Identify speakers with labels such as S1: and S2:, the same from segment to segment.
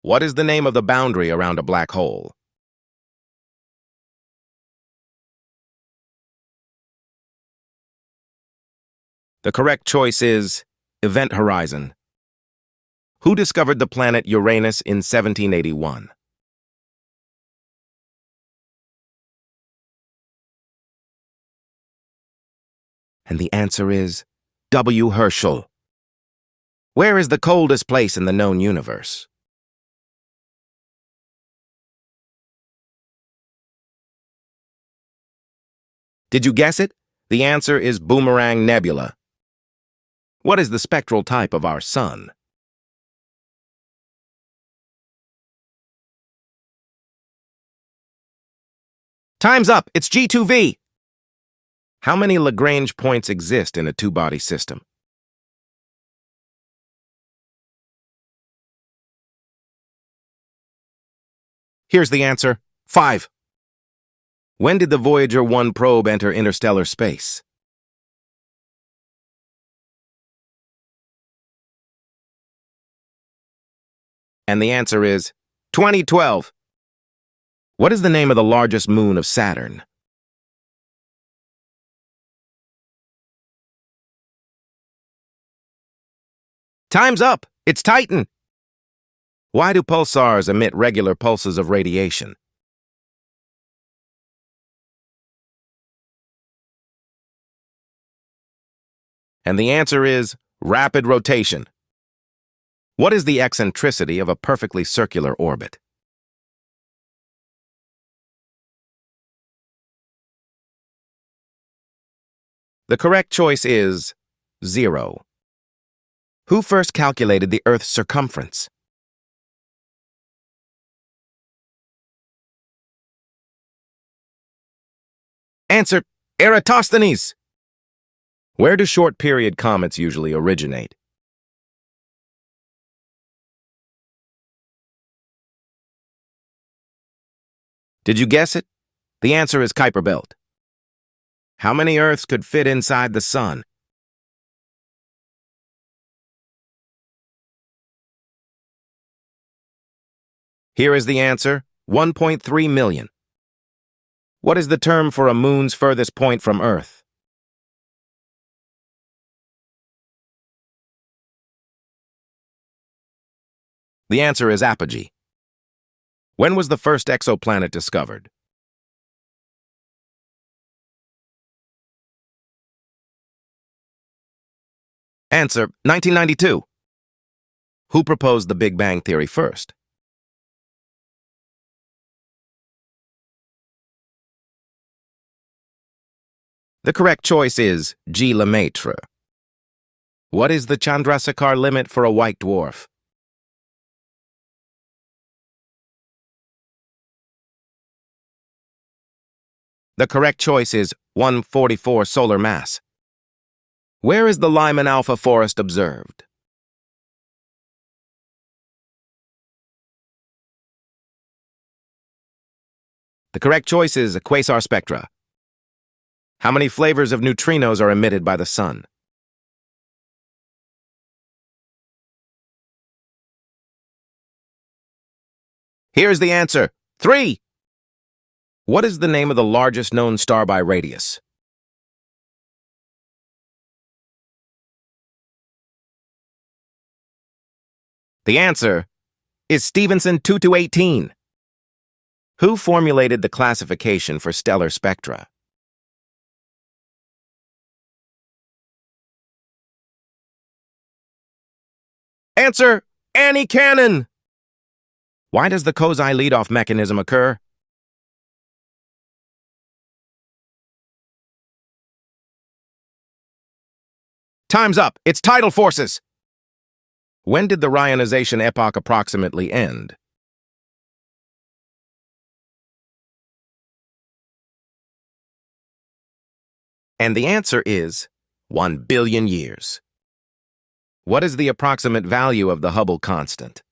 S1: What is the name of the boundary around a black hole? The correct choice is event horizon. Who discovered the planet Uranus in 1781? And the answer is W. Herschel. Where is the coldest place in the known universe? Did you guess it? The answer is Boomerang Nebula. What is the spectral type of our sun? Time's up! It's G2V! How many Lagrange points exist in a two-body system? Here's the answer, 5. When did the Voyager 1 probe enter interstellar space? And the answer is 2012. What is the name of the largest moon of Saturn? Time's up! It's Titan! Why do pulsars emit regular pulses of radiation? And the answer is rapid rotation. What is the eccentricity of a perfectly circular orbit? The correct choice is 0. Who first calculated the Earth's circumference? Answer, Eratosthenes. Where do short-period comets usually originate? Did you guess it? The answer is Kuiper Belt. How many Earths could fit inside the Sun? Here is the answer, 1.3 million. What is the term for a moon's furthest point from Earth? The answer is apogee. When was the first exoplanet discovered? Answer, 1992. Who proposed the Big Bang Theory first? The correct choice is G. Lemaitre. What is the Chandrasekhar limit for a white dwarf? The correct choice is 144 solar mass. Where is the Lyman alpha forest observed? The correct choice is quasar spectra. How many flavors of neutrinos are emitted by the sun? Here's the answer, 3. What is the name of the largest known star by radius? The answer is Stephenson 2218. Who formulated the classification for stellar spectra? Answer, Annie Cannon. Why does the Kozai leadoff mechanism occur? Time's up. It's tidal forces. When did the Ryanization epoch approximately end? And the answer is 1 billion years. What is the approximate value of the Hubble constant?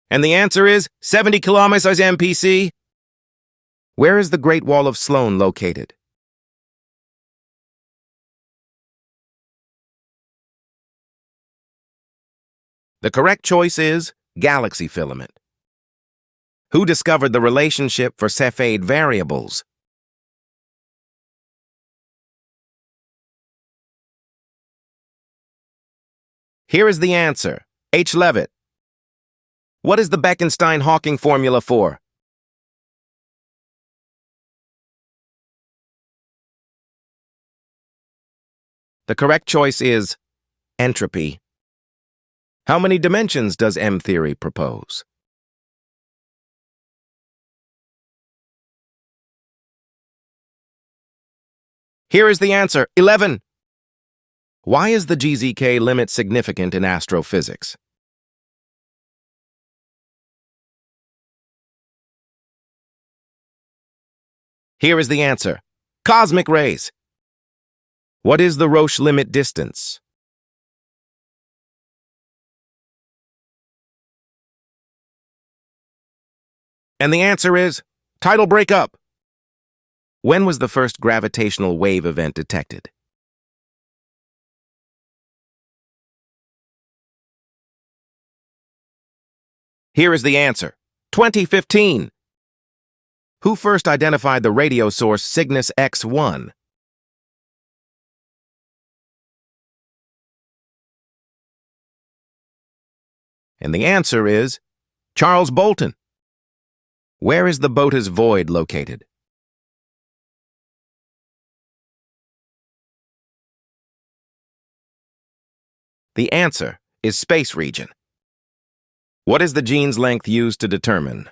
S1: And the answer is 70 kilometers MPC. Where is the Great Wall of Sloan located? The correct choice is galaxy filament. Who discovered the relationship for Cepheid variables? Here is the answer. H. Leavitt. What is the Bekenstein-Hawking formula for? The correct choice is entropy. How many dimensions does M-theory propose? Here is the answer, 11. Why is the GZK limit significant in astrophysics? Here is the answer, cosmic rays. What is the Roche limit distance? And the answer is tidal breakup. When was the first gravitational wave event detected? Here is the answer, 2015. Who first identified the radio source Cygnus X1? And the answer is Charles Bolton. Where is the Botas void located? The answer is space region. What is the gene's length used to determine?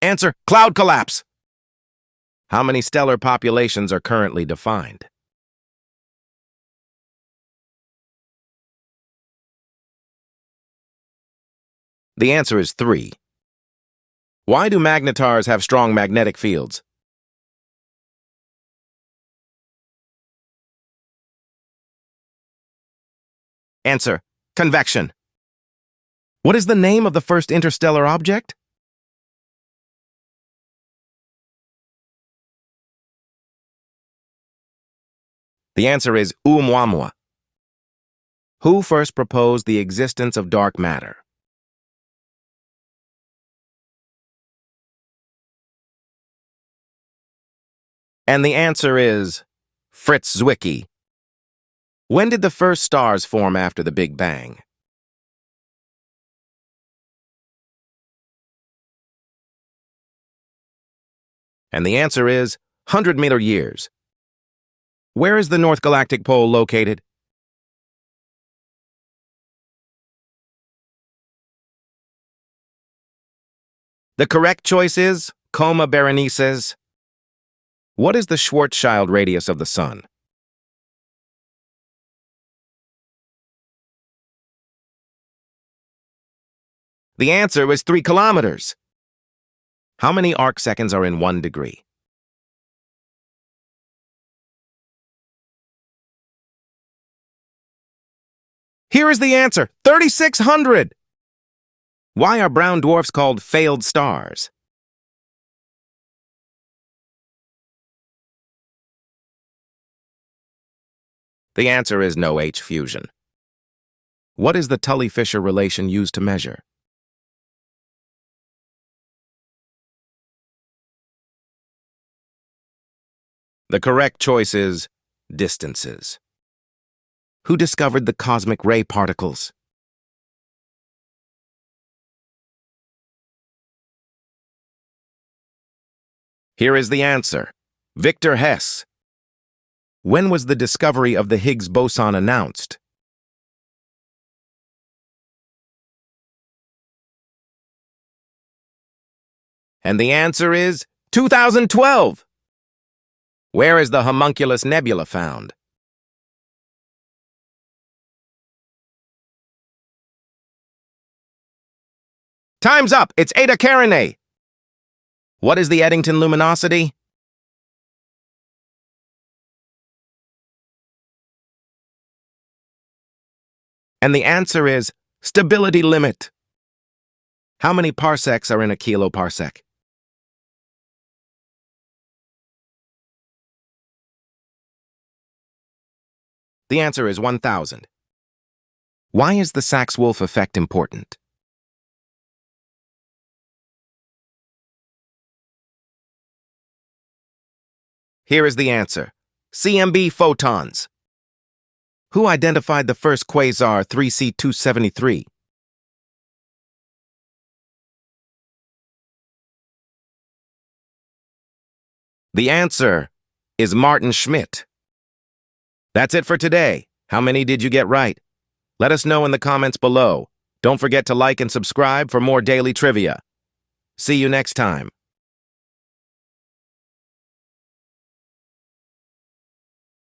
S1: Answer, cloud collapse. How many stellar populations are currently defined? The answer is 3. Why do magnetars have strong magnetic fields? Answer, convection. What is the name of the first interstellar object? The answer is Oumuamua. Who first proposed the existence of dark matter? And the answer is Fritz Zwicky. When did the first stars form after the Big Bang? And the answer is 100-meter years. Where is the North Galactic Pole located? The correct choice is Coma Berenices. What is the Schwarzschild radius of the Sun? The answer is 3 kilometers. How many arcseconds are in 1 degree? Here is the answer, 3,600. Why are brown dwarfs called failed stars? The answer is no H fusion. What is the Tully-Fisher relation used to measure? The correct choice is distances. Who discovered the cosmic ray particles? Here is the answer, Victor Hess. When was the discovery of the Higgs boson announced? And the answer is 2012. Where is the homunculus nebula found? Time's up! It's Eta Carinae! What is the Eddington luminosity? And the answer is stability limit. How many parsecs are in a kiloparsec? The answer is 1,000. Why is the Sachs-Wolf effect important? Here is the answer. CMB photons. Who identified the first quasar 3C273? The answer is Martin Schmidt. That's it for today. How many did you get right? Let us know in the comments below. Don't forget to like and subscribe for more daily trivia. See you next time.